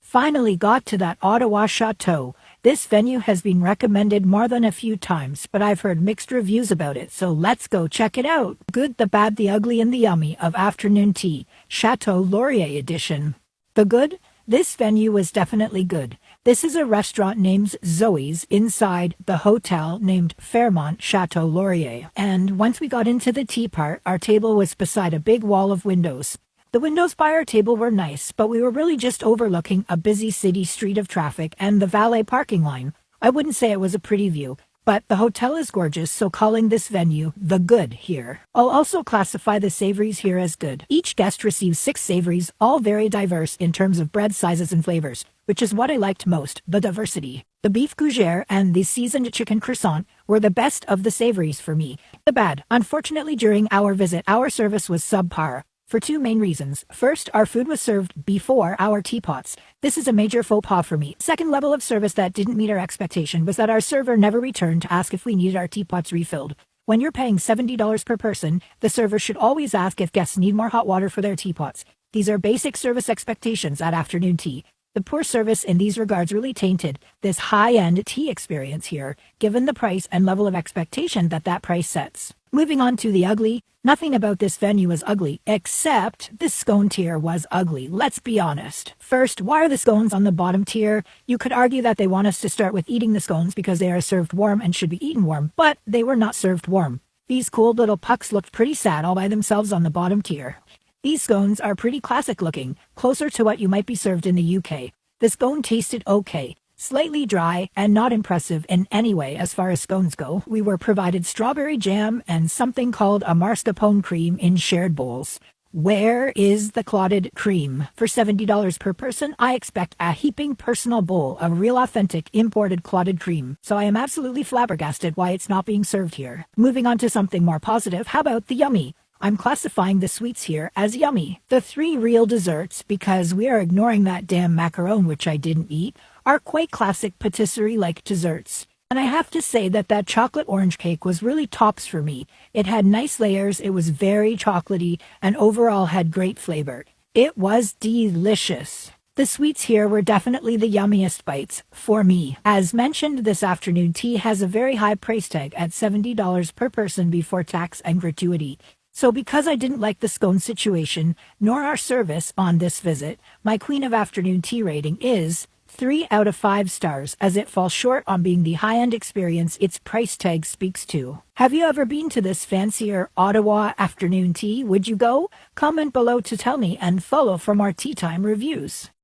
Finally got to that Ottawa Chateau. This venue has been recommended more than a few times, but I've heard mixed reviews about it, so let's go check it out. Good, the bad, the ugly, and the yummy of afternoon tea, Château Laurier edition. The good? This venue was definitely good. This is a restaurant named Zoe's inside the hotel named Fairmont Château Laurier. And once we got into the tea part, our table was beside a big wall of windows. The windows by our table were nice, but we were really just overlooking a busy city street of traffic and the valet parking line. I wouldn't say it was a pretty view, but the hotel is gorgeous, so calling this venue the good here. I'll also classify the savories here as good. Each guest receives 6 savories, all very diverse in terms of bread sizes and flavors, which is what I liked most, the diversity. The beef gougere and the seasoned chicken croissant were the best of the savories for me. The bad, unfortunately during our visit, our service was subpar. For 2 main reasons. First, our food was served before our teapots. This is a major faux pas for me. Second level of service that didn't meet our expectation was that our server never returned to ask if we needed our teapots refilled. When you're paying $70 per person, the server should always ask if guests need more hot water for their teapots. These are basic service expectations at afternoon tea. The poor service in these regards really tainted this high-end tea experience here, given the price and level of expectation that price sets. Moving on to the ugly, nothing about this venue is ugly, except this scone tier was ugly, let's be honest. First, why are the scones on the bottom tier? You could argue that they want us to start with eating the scones because they are served warm and should be eaten warm, but they were not served warm. These cool little pucks looked pretty sad all by themselves on the bottom tier. These scones are pretty classic looking, closer to what you might be served in the UK. The scone tasted okay. Slightly dry and not impressive in any way as far as scones go. We were provided strawberry jam and something called a mascarpone cream in shared bowls. Where is the clotted cream? For $70 per person, I expect a heaping personal bowl of real authentic imported clotted cream. So I am absolutely flabbergasted why it's not being served here. Moving on to something more positive, how about the yummy? I'm classifying the sweets here as yummy. The 3 real desserts, because we are ignoring that damn macaron which I didn't eat, are quite classic patisserie-like desserts. And I have to say that chocolate orange cake was really tops for me. It had nice layers, it was very chocolatey, and overall had great flavor. It was delicious. The sweets here were definitely the yummiest bites for me. As mentioned, this afternoon tea has a very high price tag at $70 per person before tax and gratuity. So because I didn't like the scone situation, nor our service on this visit, my Queen of Afternoon Tea rating is 3 out of 5 stars, as it falls short on being the high-end experience its price tag speaks to. Have you ever been to this fancier Ottawa Afternoon Tea? Would you go? Comment below to tell me and follow for more tea time reviews.